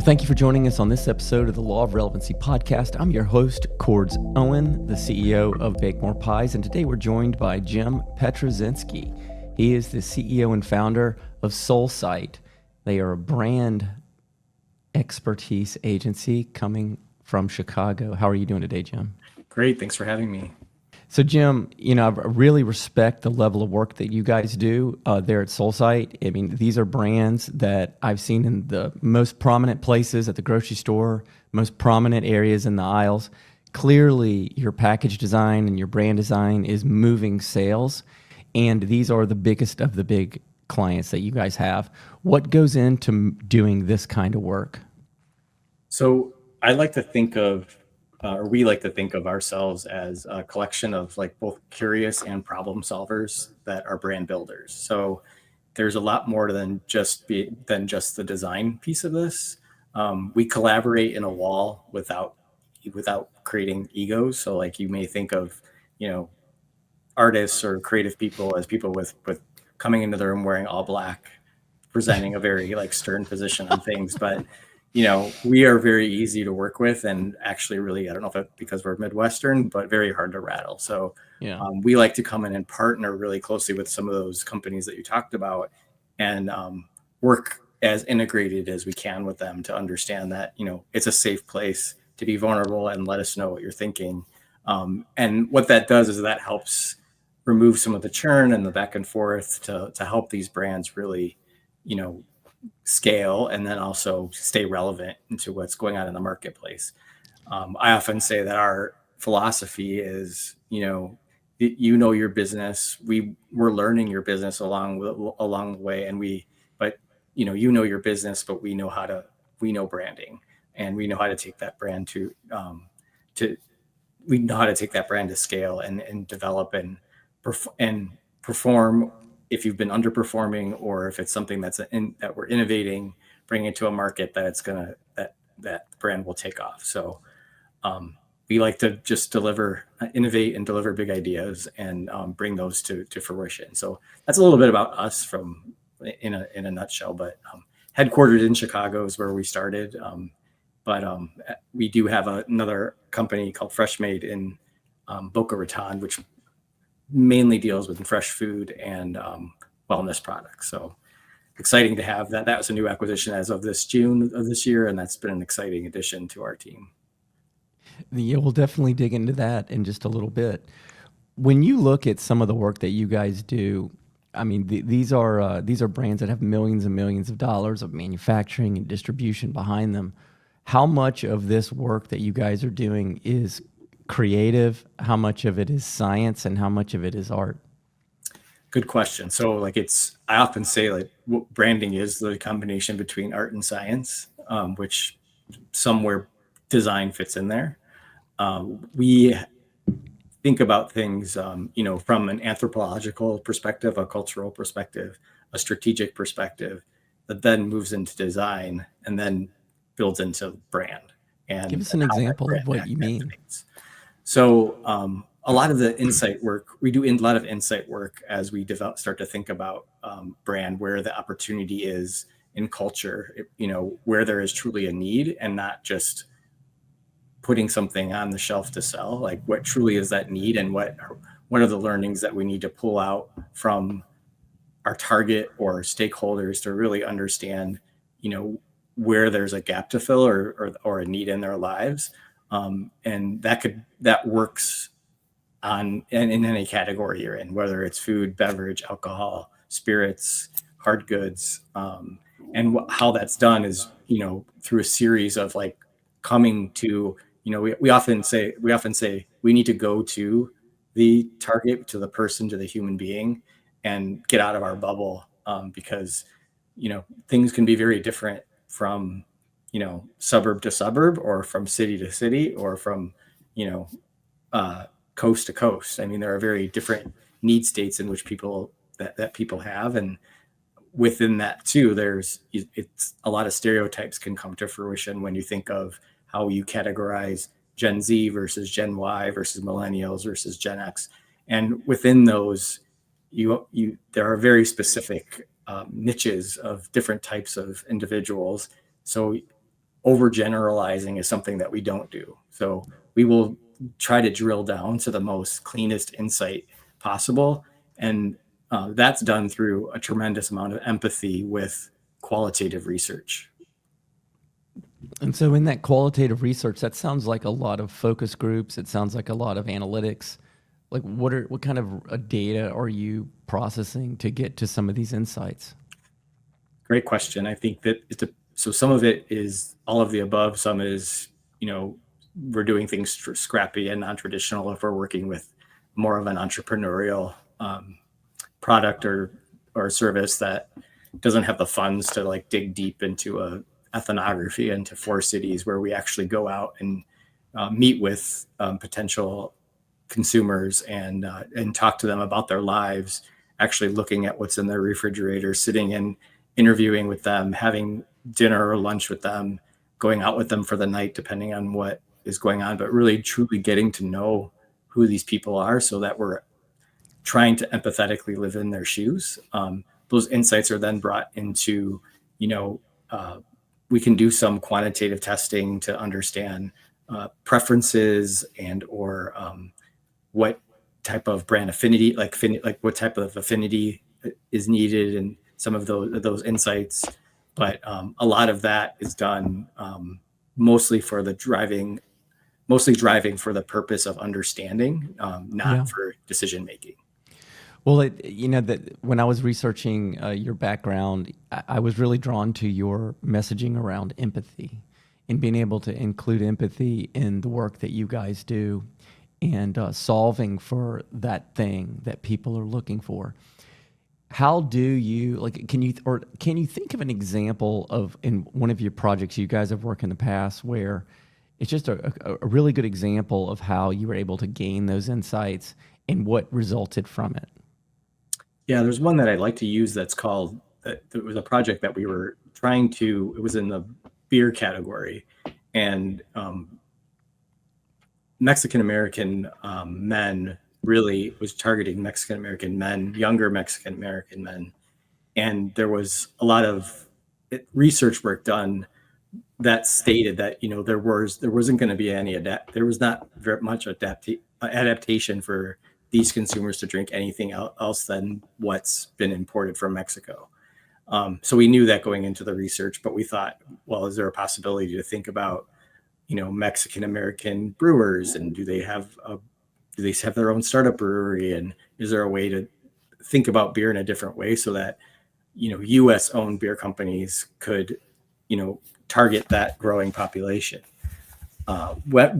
Thank you for joining us on this episode of the Law of Relevancy podcast. I'm your host, Cordes Owen, the CEO of Bake More Pies, and today we're joined by Jim Pietruszynski. He is the CEO and founder of Soulsight. They are a brand expertise agency coming from Chicago. How are you doing today, Jim? Great. Thanks for having me. So, Jim, I really respect the level of work that you guys do there at Soulsight. I mean, these are brands that I've seen in the most prominent places at the grocery store, most prominent areas in the aisles. Clearly, your package design and your brand design is moving sales, and these are the biggest of the big clients that you guys have. What goes into doing this kind of work? So I like to think of, or we like to think of ourselves as a collection of like both curious and problem solvers that are brand builders. So there's a lot more than just the design piece of this. We collaborate in a wall without creating egos. So like you may think of, artists or creative people as people with coming into the room wearing all black, presenting a very like stern position on things, but we are very easy to work with and actually really, I don't know if it's because we're Midwestern, but very hard to rattle. So Yeah. we like to come in and partner really closely with some of those companies that you talked about and work as integrated as we can with them to understand that, it's a safe place to be vulnerable and let us know what you're thinking. And what that does is that helps remove some of the churn and the back and forth to help these brands really, scale and then also stay relevant into what's going on in the marketplace. I often say that our philosophy is, your business. We're learning your business along the way, and but your business, but we know branding, and we know how to take that brand to scale and develop and perform. If you've been underperforming, or if it's something that we're innovating, bringing it to a market that that brand will take off. So we like to just innovate and deliver big ideas and bring those to fruition. So that's a little bit about us in a nutshell. But headquartered in Chicago is where we started. But we do have another company called Fresh Made in Boca Raton, which mainly deals with fresh food and wellness products. So exciting to have that. That was a new acquisition as of this June of this year, and that's been an exciting addition to our team. Yeah, we'll definitely dig into that in just a little bit. When you look at some of the work that you guys do, I mean, these are brands that have millions and millions of dollars of manufacturing and distribution behind them. How much of this work that you guys are doing is creative? How much of it is science, and how much of it is art? Good question. So I often say branding is the combination between art and science, which somewhere design fits in there. We think about things, from an anthropological perspective, a cultural perspective, a strategic perspective, that then moves into design and then builds into brand. And give us an example of what you mean. So a lot of the insight work, we do a lot of insight work as we start to think about brand, where the opportunity is in culture, where there is truly a need and not just putting something on the shelf to sell. Like what truly is that need, and what are the learnings that we need to pull out from our target or stakeholders to really understand, where there's a gap to fill or a need in their lives. And that works in any category you're in, whether it's food, beverage, alcohol, spirits, hard goods. And how that's done is, through a series of coming to, we often say we need to go to the target, to the person, to the human being, and get out of our bubble, because, things can be very different from, suburb to suburb, or from city to city, or from, coast to coast. I mean, there are very different need states in which people have. And within that too, it's a lot of stereotypes can come to fruition when you think of how you categorize Gen Z versus Gen Y versus millennials versus Gen X. And within those, there are very specific niches of different types of individuals. So overgeneralizing is something that we don't do. So we will try to drill down to the most cleanest insight possible. And that's done through a tremendous amount of empathy with qualitative research. And so in that qualitative research, that sounds like a lot of focus groups. It sounds like a lot of analytics. Like what kind of data are you processing to get to some of these insights? Great question. I think that so some of it is all of the above. Some is, we're doing things scrappy and non-traditional if we're working with more of an entrepreneurial product or service that doesn't have the funds to like dig deep into a ethnography into 4 cities, where we actually go out and meet with potential consumers and talk to them about their lives, actually looking at what's in their refrigerator, sitting and interviewing with them, having dinner or lunch with them, going out with them for the night, depending on what is going on, but really truly getting to know who these people are so that we're trying to empathetically live in their shoes. Those insights are then brought into, we can do some quantitative testing to understand preferences and or what type of brand affinity, like what type of affinity is needed in some of those insights. But a lot of that is done mostly driving for the purpose of understanding, not for decision making. Well, that when I was researching your background, I was really drawn to your messaging around empathy and being able to include empathy in the work that you guys do and solving for that thing that people are looking for. How do you can you think of an example of in one of your projects you guys have worked in the past where it's just a really good example of how you were able to gain those insights and what resulted from it? Yeah, there's one that I'd like to use that's called, it was a project that we were it was in the beer category. And Mexican-American men, really was targeting Mexican-American men, younger Mexican-American men. And there was a lot of research work done that stated that, there wasn't going to be there was not very much adaptation for these consumers to drink anything else than what's been imported from Mexico. So we knew that going into the research, but we thought, well, is there a possibility to think about, Mexican-American brewers, and do they have their own startup brewery? And is there a way to think about beer in a different way so that, U.S. owned beer companies could, target that growing population?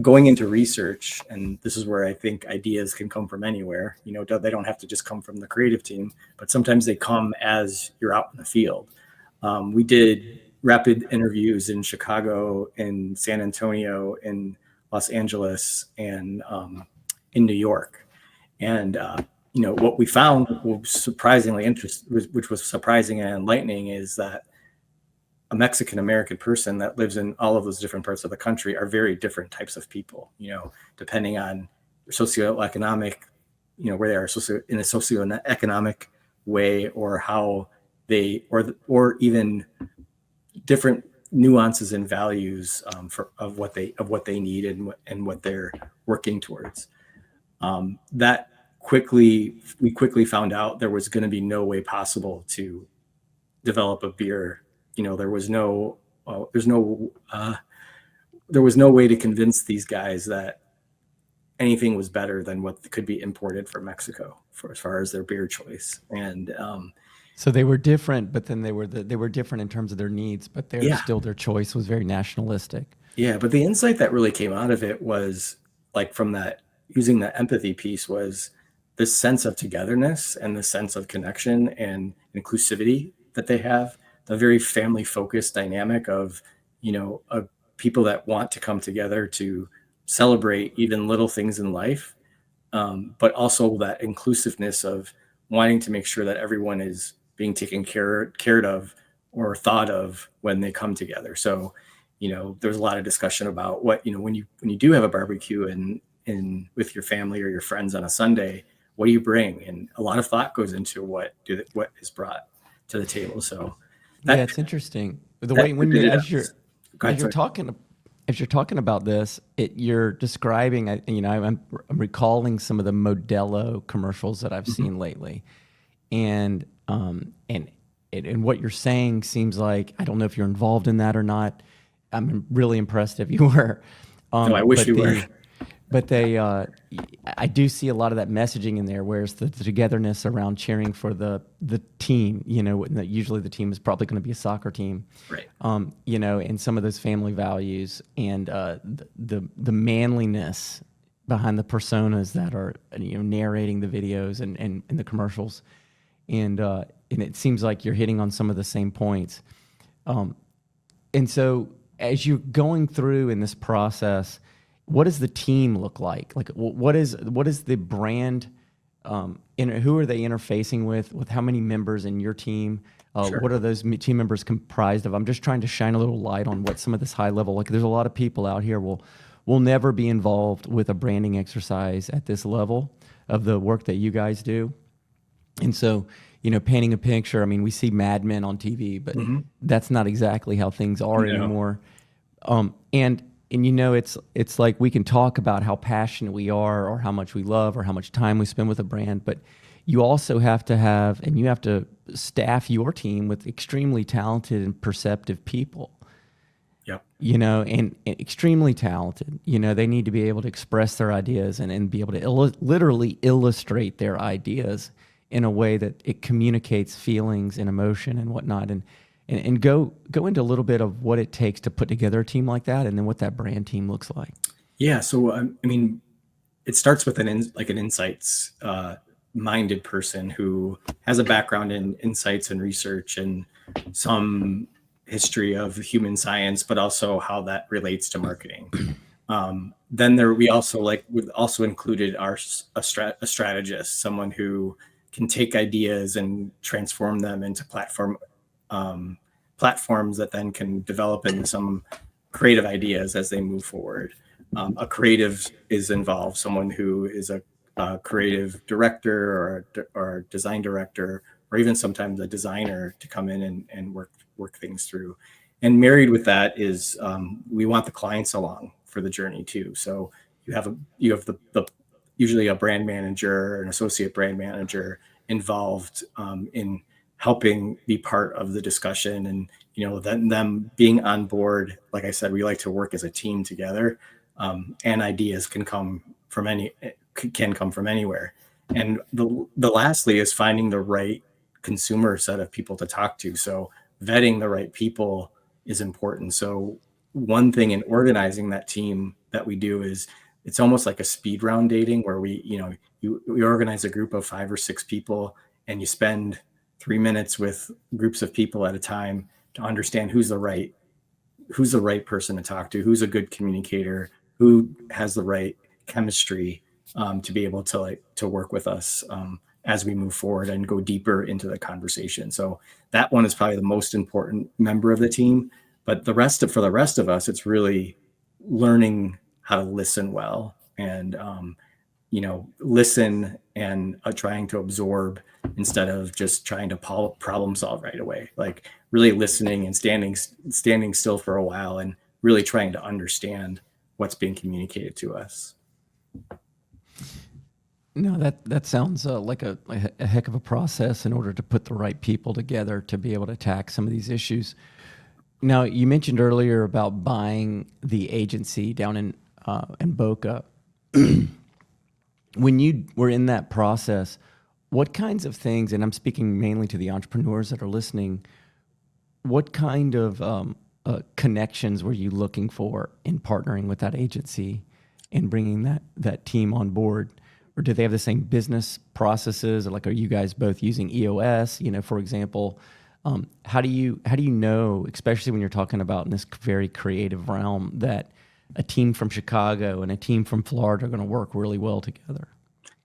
Going into research, and this is where I think ideas can come from anywhere. They don't have to just come from the creative team, but sometimes they come as you're out in the field. We did rapid interviews in Chicago, in San Antonio, in Los Angeles, and in New York. And what we found was surprisingly interesting, which was surprising and enlightening, is that a Mexican-American person that lives in all of those different parts of the country are very different types of people, depending on socioeconomic, where they are in a socioeconomic way, or how they, or even different nuances and values of what they need and what they're working towards. We quickly found out there was going to be no way possible to develop a beer. There was no way to convince these guys that anything was better than what could be imported from Mexico as far as their beer choice. And so they were different, but then they were different in terms of their needs, but still their choice was very nationalistic. Yeah, but the insight that really came out of it was, like, from that, using the empathy piece, was this sense of togetherness and the sense of connection and inclusivity that they have. The very family focused dynamic of, people that want to come together to celebrate even little things in life, but also that inclusiveness of wanting to make sure that everyone is being taken cared of or thought of when they come together. So, there's a lot of discussion about what, when you do have a barbecue and with your family or your friends on a Sunday, what do you bring? And a lot of thought goes into what is brought to the table. So it's interesting the way Go As ahead, you're sorry. talking, as you're talking about this, you're describing. I'm recalling some of the Modelo commercials that I've Mhm. seen lately, and and what you're saying seems like, I don't know if you're involved in that or not. I'm really impressed if you were, No, I wish we but were. I do see a lot of that messaging in there, whereas the togetherness around cheering for the team, usually the team is probably going to be a soccer team, Right. and some of those family values and the manliness behind the personas that are narrating the videos and the commercials, and it seems like you're hitting on some of the same points. And so, as you're going through in this process, what does the team look like? Like, what is the brand? Who are they interfacing with? How many members in your team? Sure. What are those team members comprised of? I'm just trying to shine a little light on what some of this high level. Like, there's a lot of people out here will never be involved with a branding exercise at this level of the work that you guys do. And so, painting a picture, I mean, we see Mad Men on TV, but Hmm. that's not exactly how things are No. anymore. And it's like we can talk about how passionate we are or how much we love or how much time we spend with a brand, but you also have to have, and you have to staff your team with extremely talented and perceptive people, Yep. and extremely talented. They need to be able to express their ideas and be able to literally illustrate their ideas in a way that it communicates feelings and emotion and whatnot. And go into a little bit of what it takes to put together a team like that, and then what that brand team looks like. Yeah. So I mean, it starts with like an insights minded person who has a background in insights and research and some history of human science, but also how that relates to marketing. Then we also we also included a strategist, someone who can take ideas and transform them into um, platforms that then can develop into some creative ideas as they move forward. A creative is involved, someone who is a creative director or a design director, or even sometimes a designer to come in and work things through. And married with that is we want the clients along for the journey too. So you have the usually a brand manager, an associate brand manager involved in helping be part of the discussion, and then them being on board. Like I said, we like to work as a team together, and ideas can come from anywhere. And the lastly is finding the right consumer set of people to talk to. So vetting the right people is important. So one thing in organizing that team that we do is it's almost like a speed round dating, where we organize a group of 5 or 6 people, and you spend 3 minutes with groups of people at a time to understand who's the right person to talk to, who's a good communicator, who has the right chemistry to be able to work with us as we move forward and go deeper into the conversation. So that one is probably the most important member of the team. But for the rest of us, it's really learning how to listen well, and listen and trying to absorb instead of just trying to problem solve right away. Like really listening and standing still for a while and really trying to understand what's being communicated to us. No, that sounds like a heck of a process in order to put the right people together to be able to attack some of these issues. Now, you mentioned earlier about buying the agency down in Boca. When you were in that process, what kinds of things, and I'm speaking mainly to the entrepreneurs that are listening, what kind of connections were you looking for in partnering with that agency and bringing that team on board? Or do they have the same business processes? Or like, are you guys both using EOS? For example, how do you know, especially when you're talking about in this very creative realm, that a team from Chicago and a team from Florida are going to work really well together?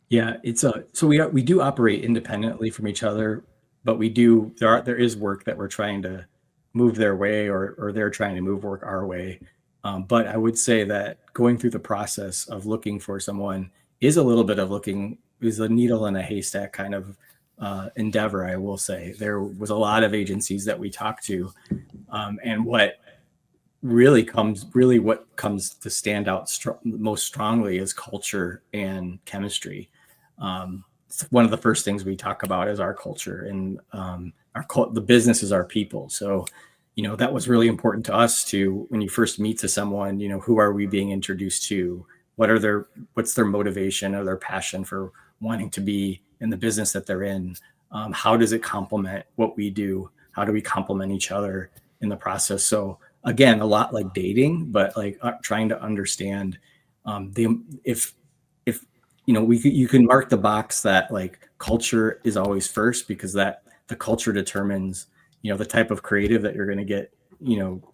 Yeah, so we do operate independently from each other, but there is work that we're trying to move their way, or they're trying to move work our way. But I would say that going through the process of looking for someone is a needle in a haystack kind of endeavor. I will say there was a lot of agencies that we talked to, and what really what comes to stand out most strongly is culture and chemistry. It's one of the first things we talk about is our culture, and the business is our people. So, that was really important to us to, when you first meet to someone, who are we being introduced to? What's their motivation or their passion for wanting to be in the business that they're in? How does it complement what we do? How do we complement each other in the process? So again, a lot like dating, but like trying to understand if you can mark the box that like culture is always first, because that the culture determines the type of creative that you're going to get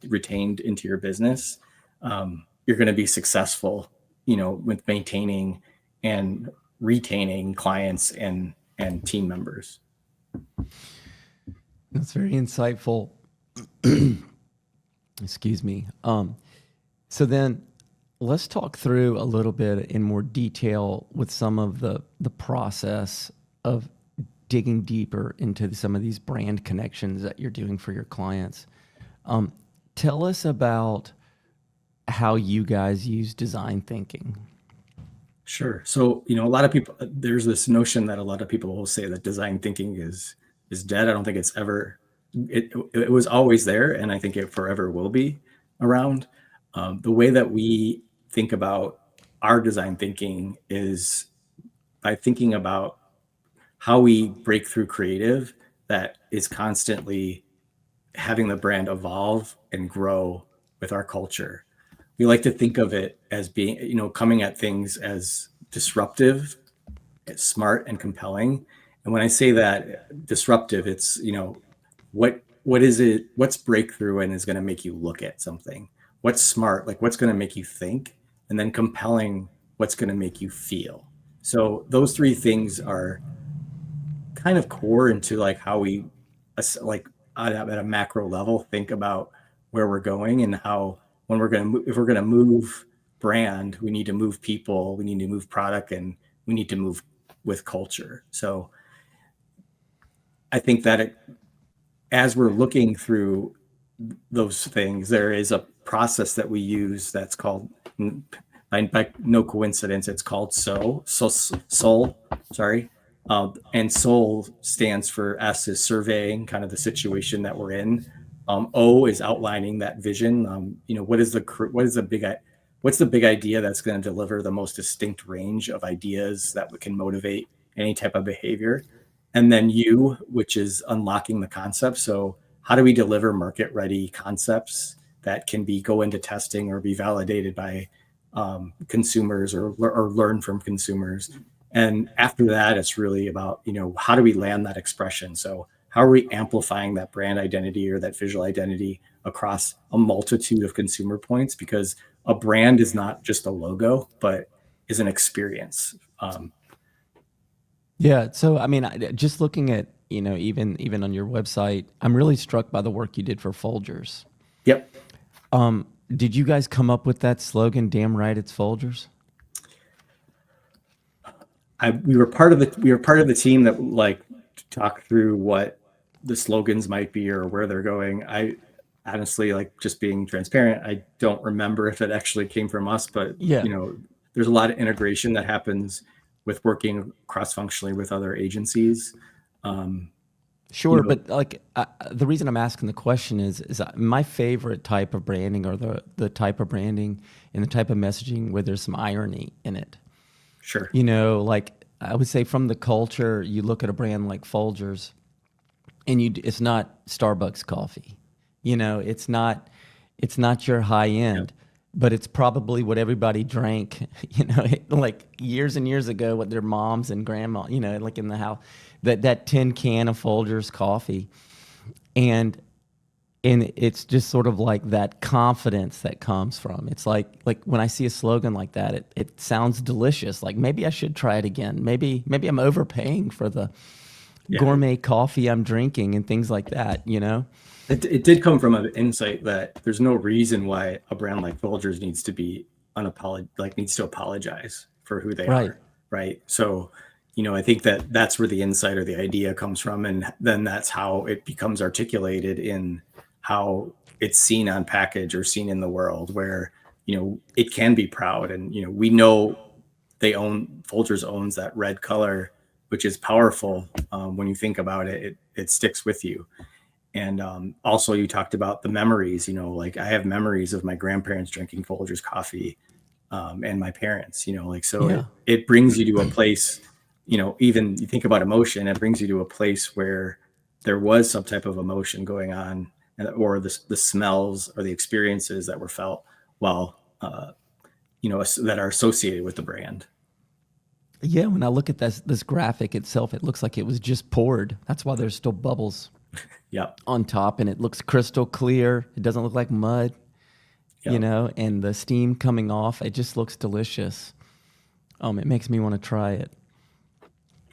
retained into your business. You're going to be successful with maintaining and retaining clients and team members. That's very insightful. Excuse me. So then let's talk through a little bit in more detail with some of the process of digging deeper into some of these brand connections that you're doing for your clients. Tell us about how you guys use design thinking. Sure. So, a lot of people, there's this notion that a lot of people will say that design thinking is dead. I don't think it's ever, it was always there, and I think it forever will be around. The way that we think about our design thinking is by thinking about how we break through creative that is constantly having the brand evolve and grow with our culture. We like to think of it as being, coming at things as disruptive, smart, and compelling. And when I say that disruptive, it's, what is it? What's breakthrough and is going to make you look at something? What's smart? Like what's going to make you think? And then compelling, what's going to make you feel? So those three things are kind of core into like how we, like at a macro level, think about where we're going, and how when if we're going to move brand, we need to move people, we need to move product, and we need to move with culture. So I think that as we're looking through those things, there is a process that we use that's called, by no coincidence, it's called Soul. Sorry. And Soul stands for, S is surveying kind of the situation that we're in. O is outlining that vision. What's the big idea that's going to deliver the most distinct range of ideas that can motivate any type of behavior? And then U, which is unlocking the concept. So how do we deliver market ready concepts that can go into testing or be validated by consumers or learn from consumers? And after that, it's really about, how do we land that expression? So how are we amplifying that brand identity or that visual identity across a multitude of consumer points? Because a brand is not just a logo, but is an experience. Yeah. So, I mean, just looking at, even on your website, I'm really struck by the work you did for Folgers. Yep. Did you guys come up with that slogan, "Damn right, it's Folgers"? We were part of the team that like talked through what the slogans might be or where they're going. I honestly, like, just being transparent, I don't remember if it actually came from us, but Yeah. There's a lot of integration that happens with working cross-functionally with other agencies. Sure, but like the reason I'm asking the question is my favorite type of branding, or the type of branding and the type of messaging where there's some irony in it. Sure. Like I would say from the culture, you look at a brand like Folgers, and it's not Starbucks coffee. It's not your high end. Yep. But it's probably what everybody drank, like years and years ago, what their moms and grandma, like in the house, that tin can of Folgers coffee. And it's just sort of like that confidence that comes from. It's like when I see a slogan like that, it sounds delicious. Like maybe I should try it again. Maybe I'm overpaying for the gourmet coffee I'm drinking and things like that, It did come from an insight that there's no reason why a brand like Folgers needs to apologize for who they are, right? So, I think that's where the insight or the idea comes from, and then that's how it becomes articulated in how it's seen on package or seen in the world, where, it can be proud. And, we know Folgers owns that red color, which is powerful. When you think about it, it sticks with you. And also, you talked about the memories. Like, I have memories of my grandparents drinking Folgers coffee, and my parents. So Yeah. it brings you to a place. Even you think about emotion, it brings you to a place where there was some type of emotion going on, or the smells or the experiences that were felt while that are associated with the brand. Yeah, when I look at this graphic itself, it looks like it was just poured. That's why there's still bubbles Yep. on top, and it looks crystal clear. It doesn't look like mud, Yep. and the steam coming off, it just looks delicious. It makes me want to try it.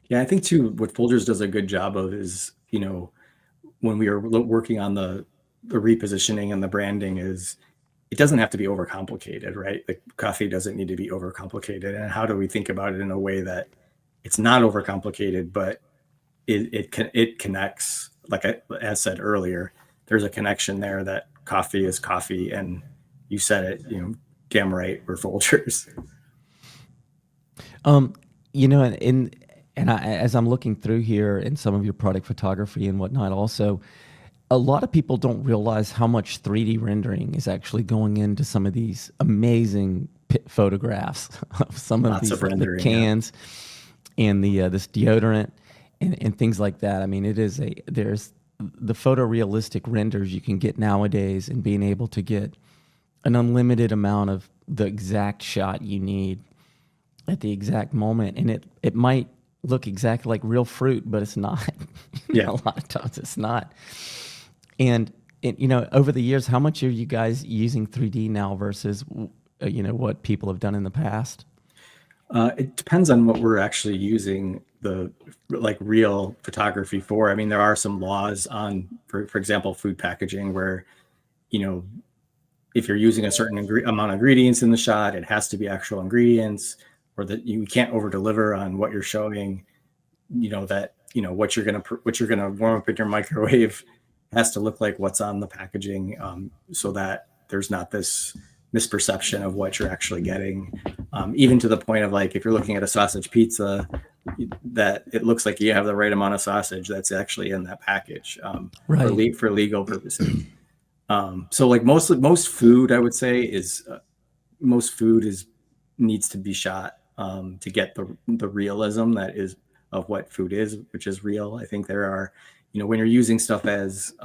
Yeah, I think too, what Folgers does a good job of is, when we are working on the repositioning and the branding, is it doesn't have to be overcomplicated, right? Like, coffee doesn't need to be overcomplicated. And how do we think about it in a way that it's not overcomplicated, but it connects? Like, as said earlier, there's a connection there that coffee is coffee, and you said it, damn right, we're Folgers. As I'm looking through here in some of your product photography and whatnot, also, a lot of people don't realize how much 3D rendering is actually going into some of these amazing photographs of some of Lots these of the rendering, yeah. cans and the this deodorant and things like that. I mean, there's the photorealistic renders you can get nowadays, and being able to get an unlimited amount of the exact shot you need at the exact moment, and it might look exactly like real fruit, but it's not. Yeah. A lot of times it's not. And over the years, how much are you guys using 3D now versus what people have done in the past? It depends on what we're actually using the real photography for. I mean, there are some laws on, for example, food packaging, where, if you're using a certain amount of ingredients in the shot, it has to be actual ingredients, or that you can't over deliver on what you're showing. That what you're gonna warm up in your microwave has to look like what's on the packaging, so that there's not this misperception of what you're actually getting. Even to the point of, like, if you're looking at a sausage pizza, that it looks like you have the right amount of sausage that's actually in that package, Right. for legal purposes. So, like, most food, I would say, needs to be shot, to get the realism that is of what food is, which is real. I think there are, when you're using stuff as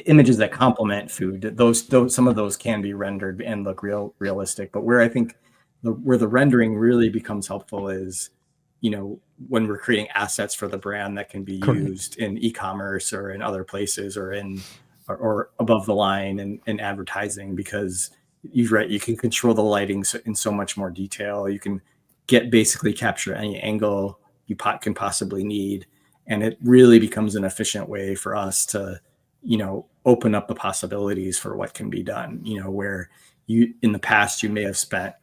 images that complement food, those some of those can be rendered and look realistic. But where I think where the rendering really becomes helpful is, when we're creating assets for the brand that can be Correct. used in e-commerce or in other places, or or above the line in advertising, because you can control the lighting in so much more detail. You can basically capture any angle you can possibly need, and it really becomes an efficient way for us to, open up the possibilities for what can be done. Where in the past, you may have spent,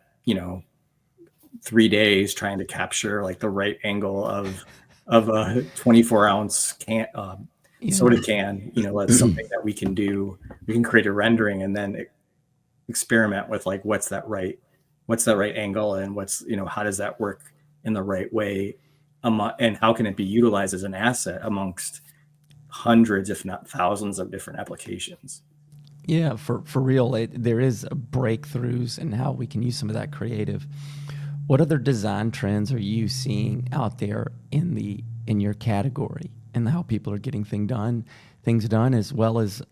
3 days trying to capture, like, the right angle of a 24-ounce can, soda can. That's something that we can do. We can create a rendering and then experiment with, like, what's that right angle, and how does that work in the right way, and how can it be utilized as an asset amongst hundreds, if not thousands, of different applications. Yeah, for real, there is breakthroughs in how we can use some of that creative. What other design trends are you seeing out there in your category, and how people are getting things done, as well as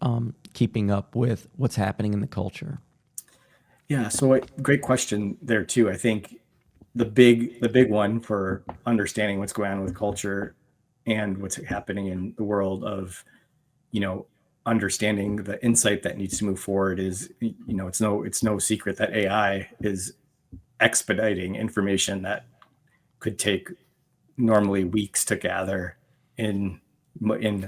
keeping up with what's happening in the culture? Yeah, so great question there too. I think the big one for understanding what's going on with culture and what's happening in the world of, understanding the insight that needs to move forward is, it's no secret that AI is expediting information that could take normally weeks to gather in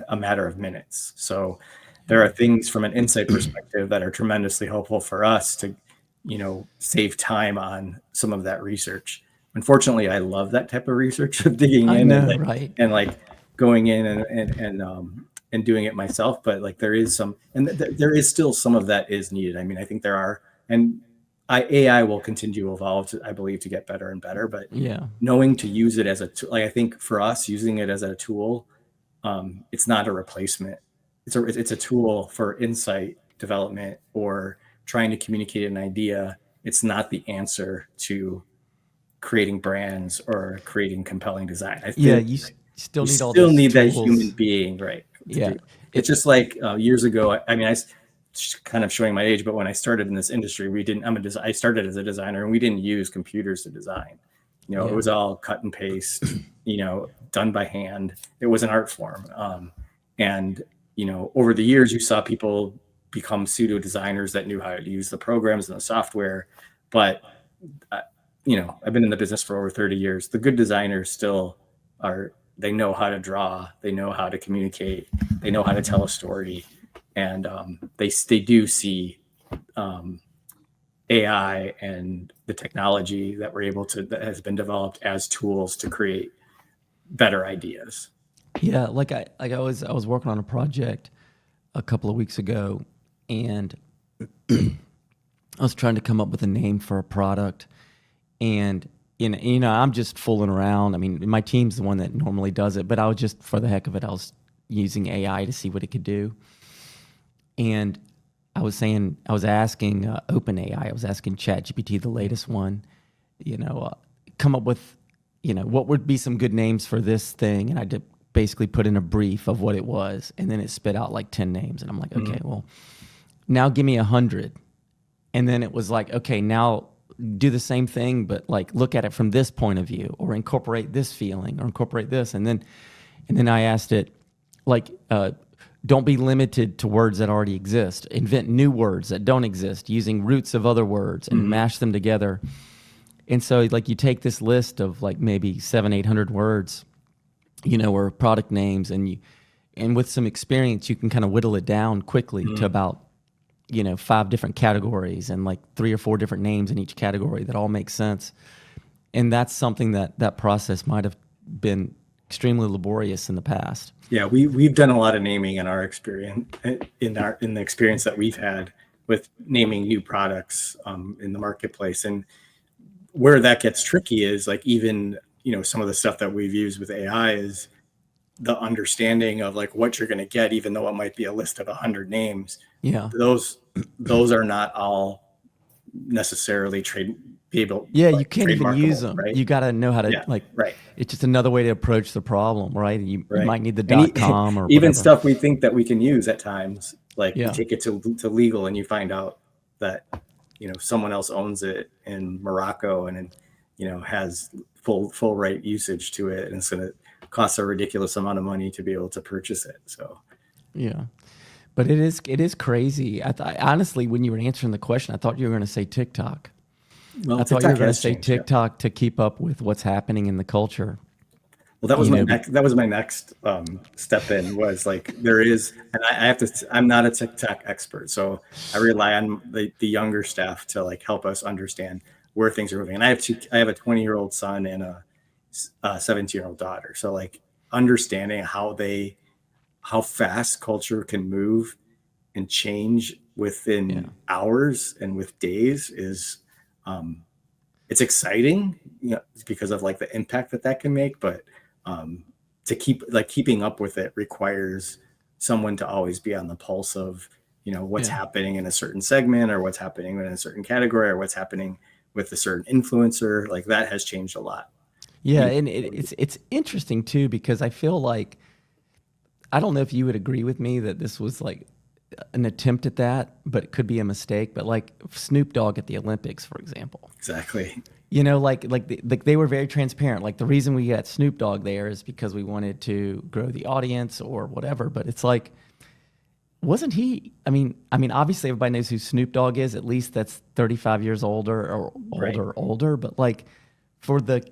a matter of minutes. So there are things from an insight perspective that are tremendously helpful for us to, save time on some of that research. Unfortunately, I love that type of research of digging I in know, right? and like going in and and doing it myself, but like there is some, and there is still some of that is needed. I mean, I think there are, and AI will continue to evolve, I believe, to get better and better. But Yeah. knowing to use it as a tool, like I think for us, using it as a tool, it's not a replacement. It's a tool for insight development or trying to communicate an idea. It's not the answer to creating brands or creating compelling design. I Yeah, think you still you need all still those need that tools. human being, right? To Yeah. do. It's just like years ago. I mean, kind of showing my age, but when I started in this industry, we didn't. I started as a designer, and we didn't use computers to design. You know, it Yeah. was all cut and paste. You know, done by hand. It was an art form, and you know, over the years, you saw people become pseudo designers that knew how to use the programs and the software, but you know, I've been in the business for over 30 years. The good designers still are, they know how to draw, they know how to communicate, they know how to tell a story. And they do see AI and the technology that that has been developed as tools to create better ideas. Yeah, I was working on a project a couple of weeks ago, and I was trying to come up with a name for a product, and I'm just fooling around. I mean, my team's the one that normally does it, but I was just, for the heck of it, I was using AI to see what it could do. And I was asking OpenAI, I was asking ChatGPT, the latest one, come up with, what would be some good names for this thing, and I did basically put in a brief of what it was, and then it spit out like 10 names, and I'm like, okay, well, now give me 100. And then it was like, okay, now do the same thing, but like look at it from this point of view, or incorporate this feeling, or incorporate this. And then I asked it, like, don't be limited to words that already exist. Invent new words that don't exist using roots of other words and mash them together. And so like you take this list of like maybe 700-800 words, or product names, and with some experience, you can kind of whittle it down quickly to about 5 different categories and like 3 or 4 different names in each category that all make sense. And that's something that process might have been extremely laborious in the past. Yeah, we've done a lot of naming in our experience, in the experience that we've had with naming new products in the marketplace. And where that gets tricky is like, even some of the stuff that we've used with AI is the understanding of like what you're going to get, even though it might be a list of 100 names. Yeah. Those are not all necessarily you can't even use them. Right? You got to know how to right. It's just another way to approach the problem, right? You might need the .com or even whatever. stuff we think that we can use at times, like you Yeah. take it to legal and you find out that someone else owns it in Morocco and has full right usage to it, and it's going to cost a ridiculous amount of money to be able to purchase it. So yeah, but it is crazy. Honestly, when you were answering the question, I thought you were going to say TikTok. Well, I thought you were going to say changed, TikTok to keep up with what's happening in the culture. Well, that was my next step in, was like, there is, and I have to, I'm not a TikTok expert, so I rely on the younger staff to like help us understand where things are moving. And I have a 20-year-old son and a 17-year-old daughter. So like understanding how fast culture can move and change within hours and with days is, it's exciting, because of like the impact that can make. But to keeping up with it requires someone to always be on the pulse of, what's happening in a certain segment, or what's happening in a certain category, or what's happening with a certain influencer. Like that has changed a lot. Yeah, and it's interesting too, because I feel like, I don't know if you would agree with me that this was like an attempt at that, but it could be a mistake. But like Snoop Dogg at the Olympics, for example. Exactly. They were very transparent. Like the reason we got Snoop Dogg there is because we wanted to grow the audience or whatever. But it's like, wasn't he? I mean, obviously everybody knows who Snoop Dogg is. At least that's 35 years older or older. But like for the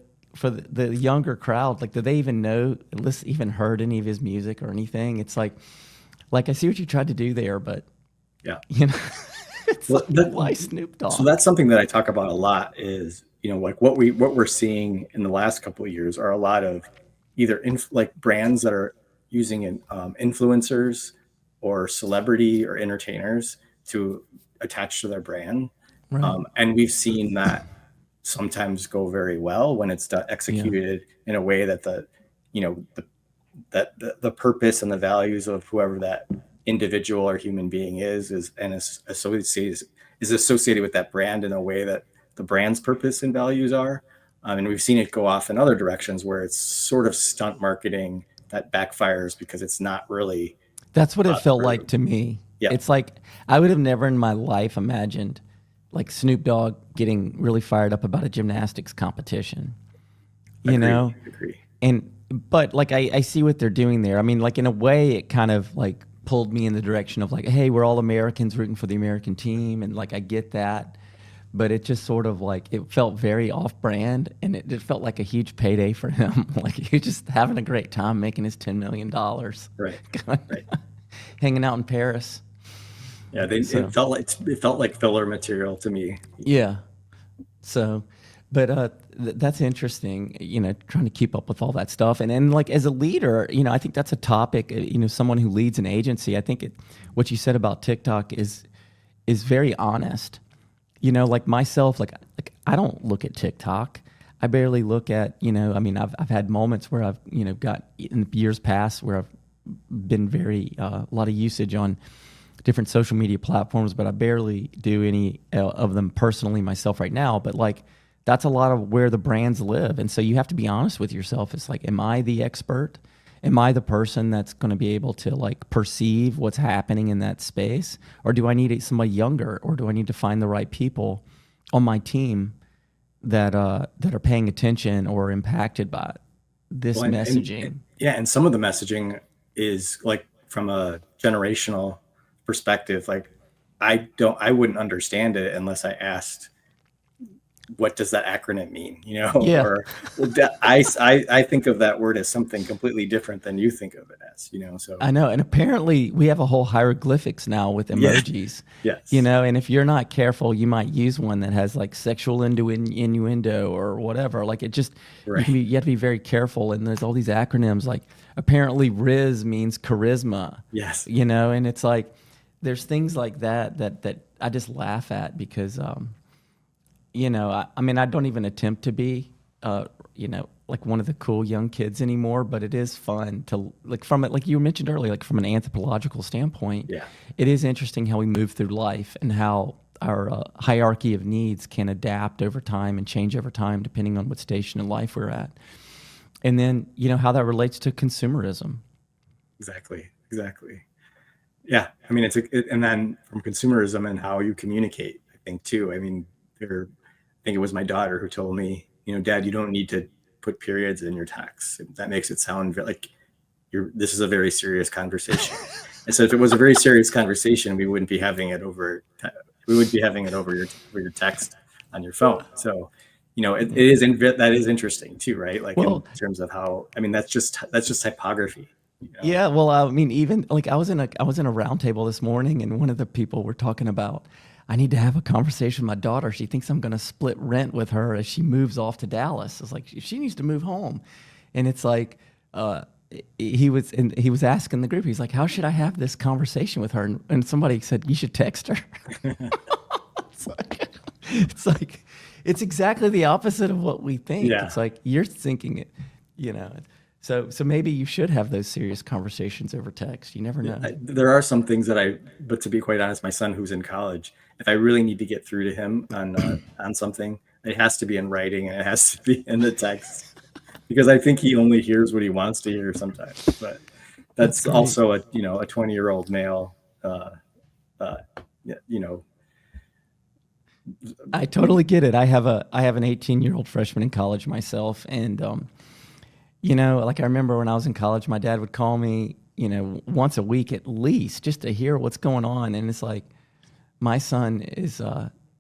younger crowd, like, do they even know, even heard any of his music or anything? It's like I see what you tried to do there, but it's why Snoop Dogg? So that's something that I talk about a lot is, like what we're seeing in the last couple of years are a lot of either like brands that are using influencers or celebrity or entertainers to attach to their brand. Right. And we've seen that sometimes go very well when it's Yeah. executed in a way that the purpose and the values of whoever that individual or human being is associated with that brand in a way that the brand's purpose and values are. And we've seen it go off in other directions where it's sort of stunt marketing that backfires because it's not really That's what it thought felt through. like to me. Yeah. It's like I would have never in my life imagined like Snoop Dogg getting really fired up about a gymnastics competition. Agree. But like I see what they're doing there. I mean, like in a way it kind of like pulled me in the direction of like, hey, we're all Americans rooting for the American team, and like I get that. But it just sort of like it felt very off brand, and it felt like a huge payday for him. Like he was just having a great time making his $10 million. Right. Hanging out in Paris. Yeah, it felt like filler material to me. Yeah. So, but that's interesting, trying to keep up with all that stuff. And like as a leader, I think that's a topic, someone who leads an agency, I think what you said about TikTok is very honest. Like myself, like I don't look at TikTok. I barely look at, I've had moments where I've, got in years past where I've been a lot of usage on different social media platforms, but I barely do any of them personally myself right now. But like, that's a lot of where the brands live. And so you have to be honest with yourself. It's like, am I the expert? Am I the person that's going to be able to like perceive what's happening in that space? Or do I need somebody younger? Or do I need to find the right people on my team that are paying attention or impacted by this messaging? And some of the messaging is like from a generational perspective. Like I wouldn't understand it unless I asked, what does that acronym mean? Yeah. Or I think of that word as something completely different than you think of it as, so. I know. And apparently we have a whole hieroglyphics now with emojis, Yes. And if you're not careful, you might use one that has like sexual innuendo or whatever. Like it just, Right. you have to be very careful. And there's all these acronyms, like apparently Riz means charisma. Yes. And it's like, there's things like that I just laugh at because, I don't even attempt to be, like one of the cool young kids anymore, but it is fun to like from it, like you mentioned earlier, like from an anthropological standpoint, Yeah. It is interesting how we move through life and how our hierarchy of needs can adapt over time and change over time, depending on what station in life we're at. And then, how that relates to consumerism. Exactly. Yeah. I mean, and then from consumerism and how you communicate, I think too. I mean, I think it was my daughter who told me, Dad, you don't need to put periods in your texts. That makes it sound like this is a very serious conversation. And so if it was a very serious conversation, we wouldn't be having it over your text on your phone. So, that is interesting too, right? Like in terms of how, that's just typography. Yeah, well, even like I was in a round table this morning, and one of the people were talking about, I need to have a conversation with my daughter. She thinks I'm going to split rent with her as she moves off to Dallas. It's like she needs to move home, and it's like he was asking the group. He's like, "How should I have this conversation with her?" And somebody said, "You should text her." It's like it's exactly the opposite of what we think. Yeah. It's like you're thinking it, So maybe you should have those serious conversations over text. You never know. There are some things but to be quite honest, my son who's in college, if I really need to get through to him on something, it has to be in writing and it has to be in the text, because I think he only hears what he wants to hear sometimes. But that's also a 20-year-old male. I totally get it. I have an 18-year-old freshman in college myself, and like I remember when I was in college, my dad would call me, once a week at least, just to hear what's going on. And it's like, my son is,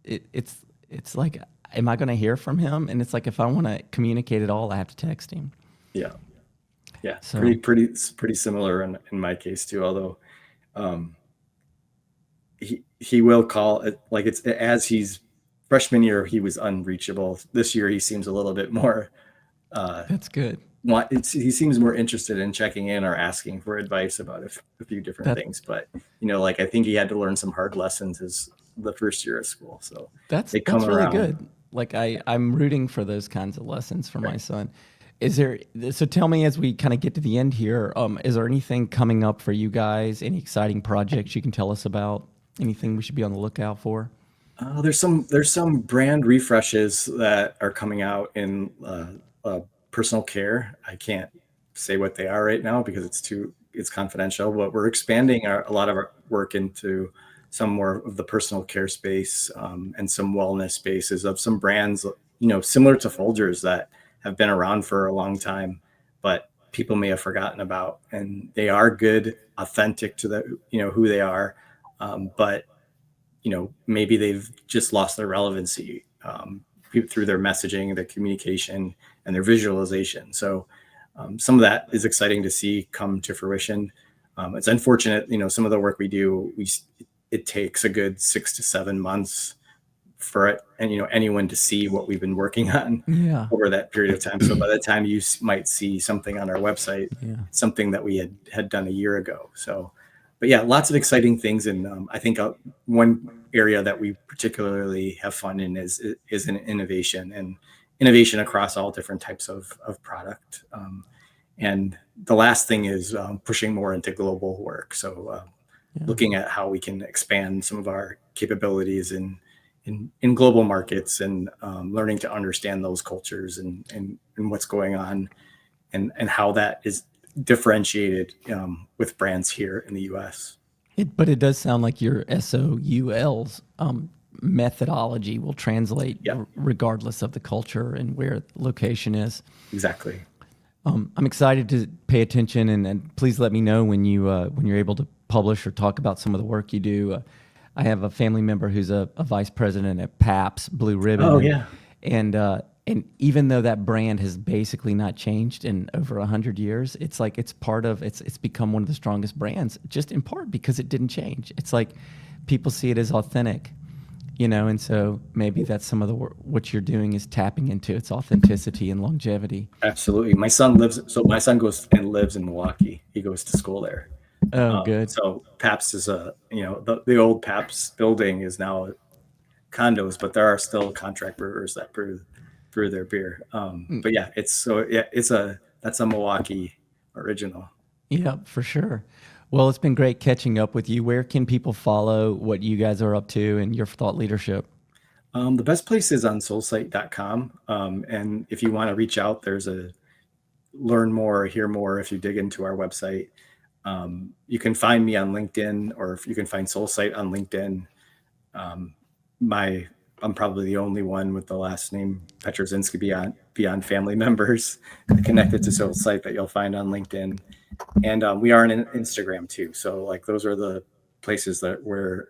it's like, am I going to hear from him? And it's like, if I want to communicate at all, I have to text him. Yeah. Yeah. So, pretty similar in my case too. Although, he will call it, like it's as he's freshman year, he was unreachable. This year, he seems a little bit more, that's good. he seems more interested in checking in or asking for advice about a few different things. But like I think he had to learn some hard lessons the first year of school. So That's they come really around. good. Like I'm rooting for those kinds of lessons for my son. So tell me, as we kind of get to the end here, is there anything coming up for you guys? Any exciting projects you can tell us about? Anything we should be on the lookout for? There's some brand refreshes that are coming out in personal care. I can't say what they are right now because it's confidential, but we're expanding a lot of our work into some more of the personal care space, and some wellness spaces of some brands, similar to Folgers, that have been around for a long time, but people may have forgotten about, and they are good, authentic to who they are. But maybe they've just lost their relevancy, through their messaging, their communication, and their visualization. So some of that is exciting to see come to fruition. It's unfortunate, some of the work we do, it takes a good 6 to 7 months for it, and anyone to see what we've been working on over that period of time. So by the time you might see something on our website, it's something that we had done a year ago. So, but yeah, lots of exciting things. And I think one area that we particularly have fun in is in innovation across all different types of product. And the last thing is pushing more into global work. So looking at how we can expand some of our capabilities in global markets, and learning to understand those cultures and what's going on, and how that is differentiated with brands here in the U.S. But it does sound like your SOUL's methodology will translate regardless of the culture and where the location is. Exactly. I'm excited to pay attention, and please let me know when you're able to publish or talk about some of the work you do. I have a family member who's a vice president at Pabst Blue Ribbon. Oh, yeah. And even though that brand has basically not changed in over 100 years, it's like it's become one of the strongest brands, just in part because it didn't change. It's like people see it as authentic, and so maybe that's some of what you're doing is tapping into its authenticity and longevity. Absolutely. My son goes and lives in Milwaukee. He goes to school there. Oh, good. So Pabst is the old Pabst building is now condos, but there are still contract brewers that brew their beer. But yeah, that's a Milwaukee original. Yeah, for sure. Well, it's been great catching up with you. Where can people follow what you guys are up to and your thought leadership? The best place is on soulsight.com. And if you want to reach out, there's a learn more, hear more if you dig into our website. You can find me on LinkedIn, or if you can find Soulsight on LinkedIn. I'm probably the only one with the last name Pietruszynski beyond family members connected to Soulsight that you'll find on LinkedIn. And we are on Instagram too. So like those are the places that are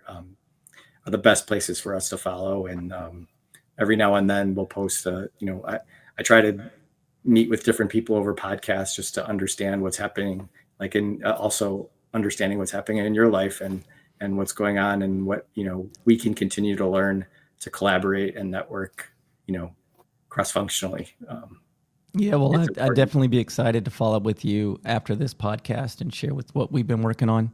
the best places for us to follow. And every now and then we'll post, I try to meet with different people over podcasts just to understand what's happening, like in also understanding what's happening in your life and what's going on, and what, we can continue to learn to collaborate and network, cross-functionally. Yeah, well, I'd definitely be excited to follow up with you after this podcast and share with what we've been working on.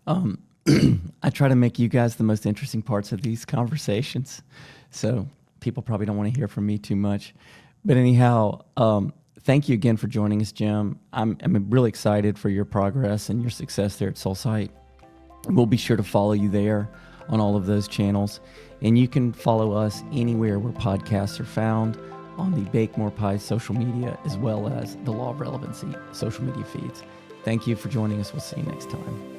I try to make you guys the most interesting parts of these conversations, so people probably don't want to hear from me too much. But anyhow, thank you again for joining us, Jim. I'm really excited for your progress and your success there at Soulsight. We'll be sure to follow you there on all of those channels. And you can follow us anywhere where podcasts are found, on the Bake More Pies social media, as well as the Law of Relevancy social media feeds. Thank you for joining us. We'll see you next time.